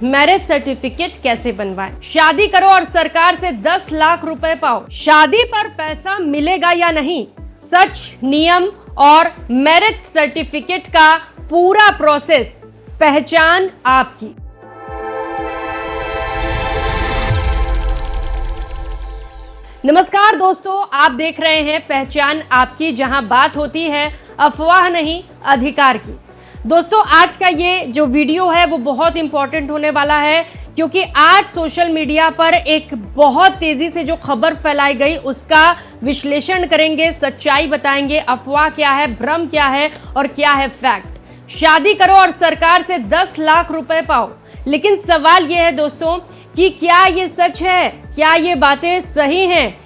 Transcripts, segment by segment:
Marriage certificate कैसे बनवाएं? शादी करो और सरकार से 10 लाख रुपए पाओ, शादी पर पैसा मिलेगा या नहीं? सच, नियम और मैरिज सर्टिफिकेट का पूरा प्रोसेस, पहचान आपकी। नमस्कार दोस्तों, आप देख रहे हैं पहचान आपकी, जहां बात होती है अफवाह नहीं अधिकार की। दोस्तों, आज का ये जो वीडियो है वो बहुत इंपॉर्टेंट होने वाला है, क्योंकि आज सोशल मीडिया पर एक बहुत तेजी से जो खबर फैलाई गई उसका विश्लेषण करेंगे, सच्चाई बताएंगे, अफवाह क्या है, भ्रम क्या है और क्या है फैक्ट। शादी करो और सरकार से 10 लाख रुपए पाओ, लेकिन सवाल ये है दोस्तों कि क्या ये सच है? क्या ये बातें सही हैं?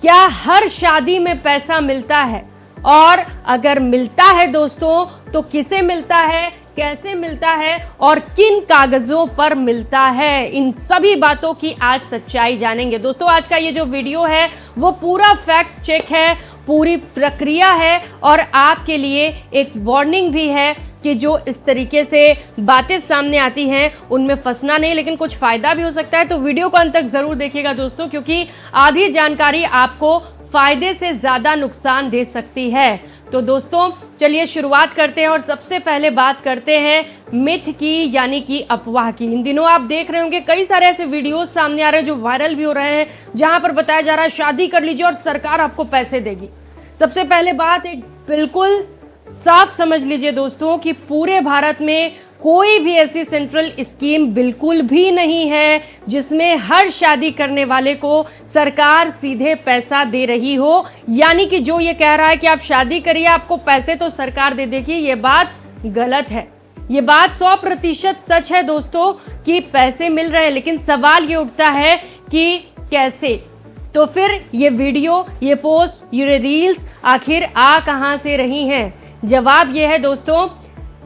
क्या हर शादी में पैसा मिलता है? और अगर मिलता है दोस्तों तो किसे मिलता है, कैसे मिलता है और किन कागजों पर मिलता है? इन सभी बातों की आज सच्चाई जानेंगे। दोस्तों, आज का ये जो वीडियो है वो पूरा फैक्ट चेक है, पूरी प्रक्रिया है और आपके लिए एक वार्निंग भी है कि जो इस तरीके से बातें सामने आती हैं उनमें फंसना नहीं, लेकिन कुछ फायदा भी हो सकता है। तो वीडियो को अंत तक जरूर देखिएगा दोस्तों, क्योंकि आधी जानकारी आपको फायदे से ज्यादा नुकसान दे सकती है। तो दोस्तों चलिए शुरुआत करते हैं और सबसे पहले बात करते हैं मिथ की, यानी कि अफवाह की। इन दिनों आप देख रहे होंगे कई सारे ऐसे वीडियोस सामने आ रहे हैं जो वायरल भी हो रहे हैं, जहां पर बताया जा रहा है शादी कर लीजिए और सरकार आपको पैसे देगी। सबसे पहले बात एक बिल्कुल साफ समझ लीजिए दोस्तों कि पूरे भारत में कोई भी ऐसी सेंट्रल स्कीम बिल्कुल भी नहीं है जिसमें हर शादी करने वाले को सरकार सीधे पैसा दे रही हो। यानी कि जो ये कह रहा है कि आप शादी करिए आपको पैसे तो सरकार दे देगी, ये बात गलत है। ये बात 100% सच है दोस्तों कि पैसे मिल रहे हैं, लेकिन सवाल ये उठता है कि कैसे? तो फिर ये वीडियो, ये पोस्ट, ये रील्स आखिर आ कहां से रही हैं? जवाब ये है दोस्तों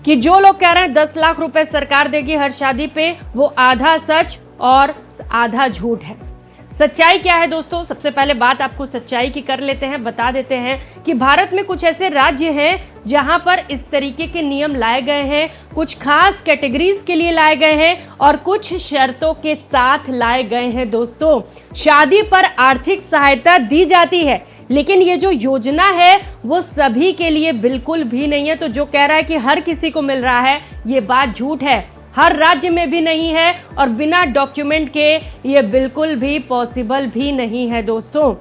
कि जो लोग कह रहे हैं 10 लाख रुपए सरकार देगी हर शादी पे, वो आधा सच और आधा झूठ है। सच्चाई क्या है दोस्तों? सबसे पहले बात आपको सच्चाई की कर लेते हैं, बता देते हैं कि भारत में कुछ ऐसे राज्य हैं जहां पर इस तरीके के नियम लाए गए हैं, कुछ खास कैटेगरीज के लिए लाए गए हैं और कुछ शर्तों के साथ लाए गए हैं। दोस्तों, शादी पर आर्थिक सहायता दी जाती है, लेकिन ये जो योजना है वो सभी के लिए बिल्कुल भी नहीं है। तो जो कह रहा है कि हर किसी को मिल रहा है, ये बात झूठ है। हर राज्य में भी नहीं है और बिना डॉक्यूमेंट के ये बिल्कुल भी पॉसिबल भी नहीं है दोस्तों।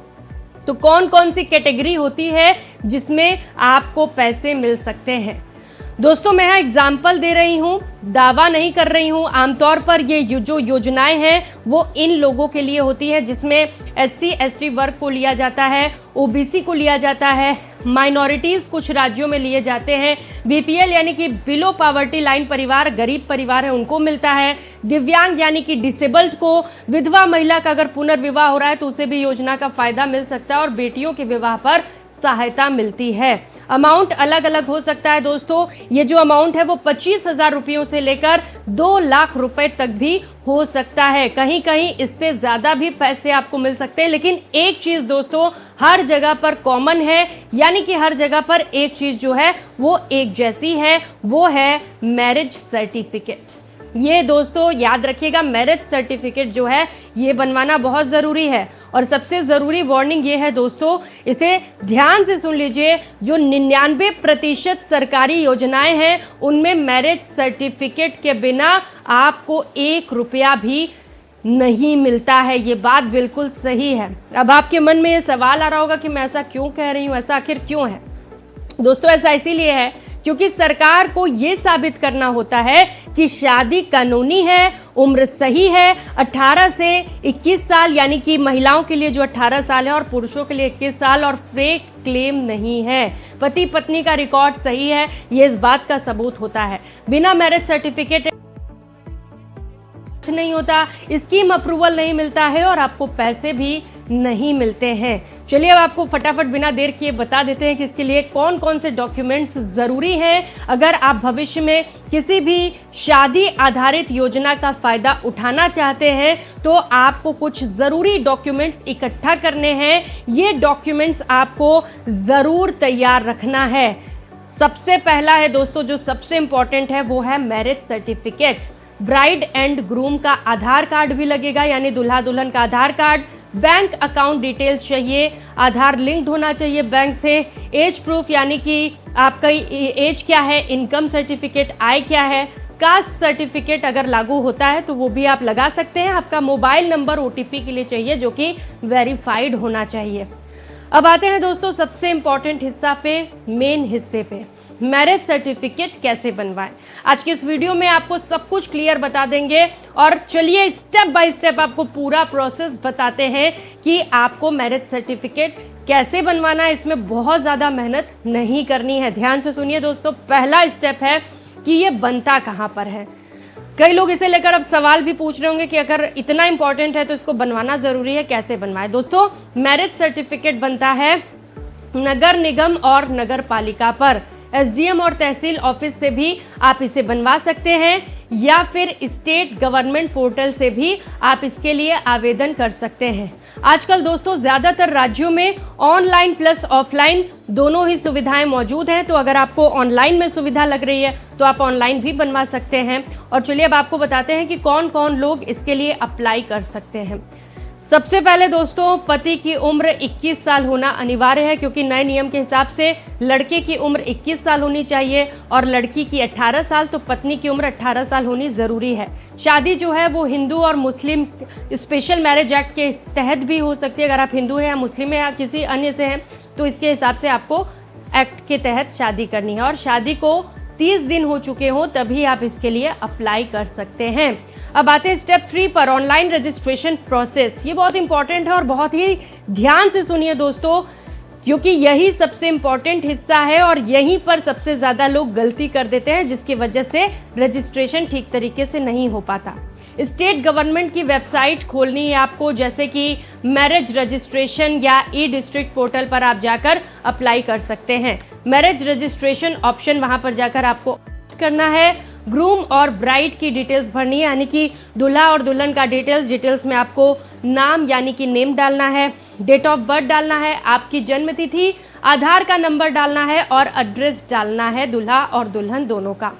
तो कौन कौन सी कैटेगरी होती है जिसमें आपको पैसे मिल सकते हैं? दोस्तों, मैं यहाँ एग्जाम्पल दे रही हूँ, दावा नहीं कर रही हूँ। आमतौर पर ये जो योजनाएं हैं वो इन लोगों के लिए होती है जिसमें SC ST वर्ग को लिया जाता है, OBC को लिया जाता है, माइनॉरिटीज़ कुछ राज्यों में लिए जाते हैं, BPL यानी कि बिलो पॉवर्टी लाइन परिवार, गरीब परिवार है उनको मिलता है, दिव्यांग यानी कि डिसेबल्ड को, विधवा महिला का अगर पुनर्विवाह हो रहा है तो उसे भी योजना का फायदा मिल सकता है और बेटियों के विवाह पर सहायता मिलती है। अमाउंट अलग अलग हो सकता है दोस्तों। ये जो अमाउंट है वो 25,000 रुपयों से लेकर 2 लाख रुपए तक भी हो सकता है। कहीं कहीं इससे ज्यादा भी पैसे आपको मिल सकते हैं, लेकिन एक चीज दोस्तों हर जगह पर कॉमन है, यानी कि हर जगह पर एक चीज जो है वो एक जैसी है, वो है मैरिज सर्टिफिकेट। ये दोस्तों याद रखिएगा, मैरिज सर्टिफिकेट जो है ये बनवाना बहुत ज़रूरी है। और सबसे ज़रूरी वार्निंग ये है दोस्तों, इसे ध्यान से सुन लीजिए, जो 99% सरकारी योजनाएं हैं उनमें मैरिज सर्टिफिकेट के बिना आपको 1 रुपया भी नहीं मिलता है। ये बात बिल्कुल सही है। अब आपके मन में ये सवाल आ रहा होगा कि मैं ऐसा क्यों कह रही हूँ, ऐसा आखिर क्यों है? दोस्तों, ऐसा इसीलिए है क्योंकि सरकार को ये साबित करना होता है कि शादी कानूनी है, उम्र सही है, 18 से 21 साल, यानी कि महिलाओं के लिए जो 18 साल है और पुरुषों के लिए 21 साल, और फेक क्लेम नहीं है, पति पत्नी का रिकॉर्ड सही है, ये इस बात का सबूत होता है। बिना मैरिज सर्टिफिकेट नहीं होता, स्कीम अप्रूवल नहीं मिलता है और आपको पैसे भी नहीं मिलते हैं। चलिए अब आपको फटाफट बिना देर किए बता देते हैं कि इसके लिए कौन कौन से डॉक्यूमेंट्स ज़रूरी हैं। अगर आप भविष्य में किसी भी शादी आधारित योजना का फ़ायदा उठाना चाहते हैं तो आपको कुछ ज़रूरी डॉक्यूमेंट्स इकट्ठा करने हैं। ये डॉक्यूमेंट्स आपको ज़रूर तैयार रखना है। सबसे पहला है दोस्तों, जो सबसे इम्पॉर्टेंट है वो है marriage certificate. Bride and groom का आधार कार्ड भी लगेगा, यानी दुल्हा दुल्हन का आधार कार्ड, बैंक अकाउंट डिटेल्स चाहिए, आधार लिंक्ड होना चाहिए बैंक से, एज प्रूफ यानी कि आपका एज क्या है, इनकम सर्टिफिकेट, आय क्या है, कास्ट सर्टिफिकेट अगर लागू होता है तो वो भी आप लगा सकते हैं। आपका मोबाइल नंबर OTP के लिए चाहिए जो कि वेरीफाइड होना चाहिए। अब आते हैं दोस्तों सबसे इंपॉर्टेंट हिस्सा पे, मेन हिस्से पे, मैरिज सर्टिफिकेट कैसे बनवाएं। आज के इस वीडियो में आपको सब कुछ क्लियर बता देंगे और चलिए स्टेप बाय स्टेप आपको पूरा प्रोसेस बताते हैं कि आपको मैरिज सर्टिफिकेट कैसे बनवाना है। इसमें बहुत ज़्यादा मेहनत नहीं करनी है। ध्यान से सुनिए दोस्तों, पहला स्टेप है कि ये बनता कहाँ पर है। कई लोग इसे लेकर अब सवाल भी पूछ रहे होंगे कि अगर इतना इंपॉर्टेंट है तो इसको बनवाना ज़रूरी है, कैसे बनवाएं। दोस्तों मैरिज सर्टिफिकेट बनता है नगर निगम और नगर पालिका पर, SDM और तहसील ऑफिस से भी आप इसे बनवा सकते हैं या फिर स्टेट गवर्नमेंट पोर्टल से भी आप इसके लिए आवेदन कर सकते हैं। आजकल दोस्तों ज़्यादातर राज्यों में ऑनलाइन प्लस ऑफलाइन दोनों ही सुविधाएं मौजूद हैं, तो अगर आपको ऑनलाइन में सुविधा लग रही है तो आप ऑनलाइन भी बनवा सकते हैं। और चलिए अब आपको बताते हैं कि कौन कौन लोग इसके लिए अप्लाई कर सकते हैं। सबसे पहले दोस्तों पति की उम्र 21 साल होना अनिवार्य है, क्योंकि नए नियम के हिसाब से लड़के की उम्र 21 साल होनी चाहिए और लड़की की 18 साल, तो पत्नी की उम्र 18 साल होनी ज़रूरी है। शादी जो है वो हिंदू और मुस्लिम स्पेशल मैरिज एक्ट के तहत भी हो सकती है। अगर आप हिंदू हैं या मुस्लिम हैं या किसी अन्य से हैं तो इसके हिसाब से आपको एक्ट के तहत शादी करनी है और शादी को 30 दिन हो चुके हों तभी आप इसके लिए अप्लाई कर सकते हैं। अब आते हैं स्टेप 3 पर, ऑनलाइन रजिस्ट्रेशन प्रोसेस। ये बहुत इंपॉर्टेंट है और बहुत ही ध्यान से सुनिए दोस्तों, क्योंकि यही सबसे इंपॉर्टेंट हिस्सा है और यहीं पर सबसे ज़्यादा लोग गलती कर देते हैं, जिसकी वजह से रजिस्ट्रेशन ठीक तरीके से नहीं हो पाता। स्टेट गवर्नमेंट की वेबसाइट खोलनी है आपको, जैसे कि मैरिज रजिस्ट्रेशन या ई-डिस्ट्रिक्ट पोर्टल पर आप जाकर अप्लाई कर सकते हैं। मैरिज रजिस्ट्रेशन ऑप्शन वहां पर जाकर आपको करना है। ग्रूम और ब्राइड की डिटेल्स भरनी है, यानी कि दूल्हा और दुल्हन का डिटेल्स में आपको नाम यानी कि नेम डालना है, डेट ऑफ बर्थ डालना है, आपकी जन्म तिथि, आधार का नंबर डालना है और एड्रेस डालना है दूल्हा और दुल्हन दोनों का।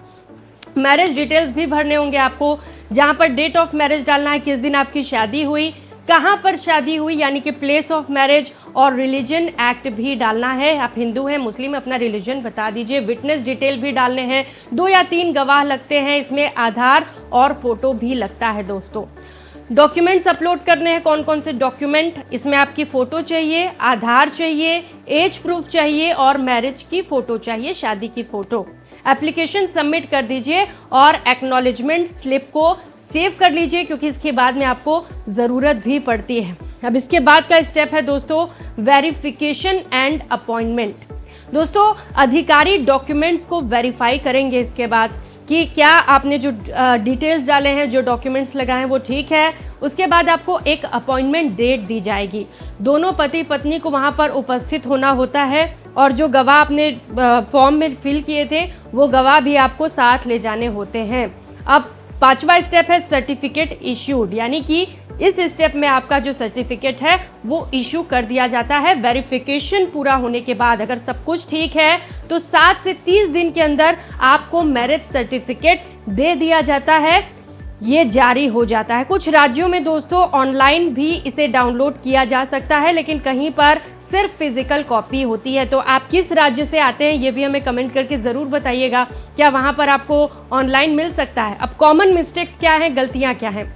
मैरिज डिटेल्स भी भरने होंगे आपको, जहाँ पर डेट ऑफ मैरिज डालना है, किस दिन आपकी शादी हुई, कहाँ पर शादी हुई यानी कि प्लेस ऑफ मैरिज, और रिलीजन एक्ट भी डालना है। आप हिंदू हैं मुस्लिम अपना रिलीजन बता दीजिए। विटनेस डिटेल भी डालने हैं, 2 या 3 गवाह लगते हैं, इसमें आधार और फोटो भी लगता है दोस्तों। डॉक्यूमेंट्स अपलोड करने हैं, कौन कौन से डॉक्यूमेंट, इसमें आपकी फ़ोटो चाहिए, आधार चाहिए, एज प्रूफ चाहिए और मैरिज की फ़ोटो चाहिए, शादी की फ़ोटो। एप्लीकेशन सबमिट कर दीजिए और एक्नॉलेजमेंट स्लिप को सेव कर लीजिए, क्योंकि इसके बाद में आपको ज़रूरत भी पड़ती है। अब इसके बाद का स्टेप है दोस्तों वेरिफिकेशन एंड अपॉइंटमेंट। दोस्तों अधिकारी डॉक्यूमेंट्स को वेरीफाई करेंगे इसके बाद कि क्या आपने जो डिटेल्स डाले हैं, जो डॉक्यूमेंट्स लगाए हैं वो ठीक है। उसके बाद आपको एक अपॉइंटमेंट डेट दी जाएगी। दोनों पति पत्नी को वहाँ पर उपस्थित होना होता है और जो गवाह आपने फॉर्म में फिल किए थे वो गवाह भी आपको साथ ले जाने होते हैं। अब 5वां स्टेप है सर्टिफिकेट इश्यूड, यानी कि इस स्टेप में आपका जो सर्टिफिकेट है वो इशू कर दिया जाता है। वेरिफिकेशन पूरा होने के बाद अगर सब कुछ ठीक है तो 7 से 30 दिन के अंदर आपको मैरिज सर्टिफिकेट दे दिया जाता है, ये जारी हो जाता है। कुछ राज्यों में दोस्तों ऑनलाइन भी इसे डाउनलोड किया जा सकता है, लेकिन कहीं पर सिर्फ फिजिकल कॉपी होती है। तो आप किस राज्य से आते हैं ये भी हमें कमेंट करके ज़रूर बताइएगा, क्या वहाँ पर आपको ऑनलाइन मिल सकता है। अब कॉमन मिस्टेक्स क्या हैं, गलतियाँ क्या हैं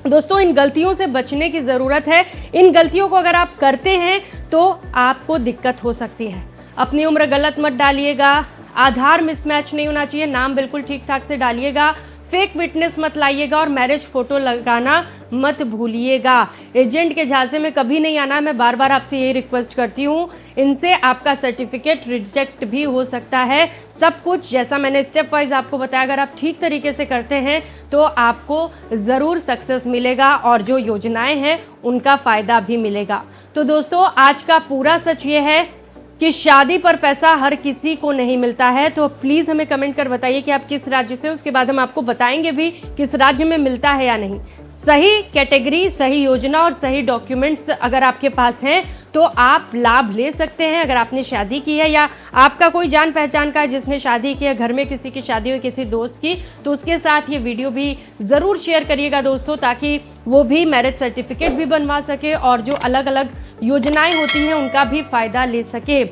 दोस्तों, इन गलतियों से बचने की ज़रूरत है। इन गलतियों को अगर आप करते हैं तो आपको दिक्कत हो सकती है। अपनी उम्र गलत मत डालिएगा, आधार मिसमैच नहीं होना चाहिए, नाम बिल्कुल ठीक ठाक से डालिएगा, फेक विटनेस मत लाइएगा और मैरिज फ़ोटो लगाना मत भूलिएगा। एजेंट के झांसे में कभी नहीं आना, मैं बार बार आपसे यही रिक्वेस्ट करती हूँ। इनसे आपका सर्टिफिकेट रिजेक्ट भी हो सकता है। सब कुछ जैसा मैंने स्टेप वाइज आपको बताया, अगर आप ठीक तरीके से करते हैं तो आपको ज़रूर सक्सेस मिलेगा और जो योजनाएं हैं उनका फ़ायदा भी मिलेगा। तो दोस्तों आज का पूरा सच ये है कि शादी पर पैसा हर किसी को नहीं मिलता है। तो प्लीज़ हमें कमेंट कर बताइए कि आप किस राज्य से हो, उसके बाद हम आपको बताएंगे भी किस राज्य में मिलता है या नहीं। सही कैटेगरी, सही योजना और सही डॉक्यूमेंट्स अगर आपके पास हैं तो आप लाभ ले सकते हैं। अगर आपने शादी की है या आपका कोई जान पहचान का है जिसने शादी की है, घर में किसी की शादी हुई किसी दोस्त की, तो उसके साथ ये वीडियो भी ज़रूर शेयर करिएगा दोस्तों, ताकि वो भी मैरिज सर्टिफिकेट भी बनवा सके और जो अलग अलग योजनाएं होती हैं उनका भी फ़ायदा ले सके।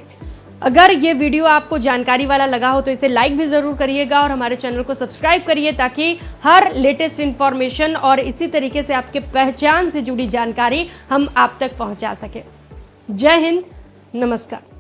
अगर ये वीडियो आपको जानकारी वाला लगा हो तो इसे लाइक भी ज़रूर करिएगा और हमारे चैनल को सब्सक्राइब करिए, ताकि हर लेटेस्ट इन्फॉर्मेशन और इसी तरीके से आपके पहचान से जुड़ी जानकारी हम आप तक पहुंचा सकें। जय हिंद, नमस्कार।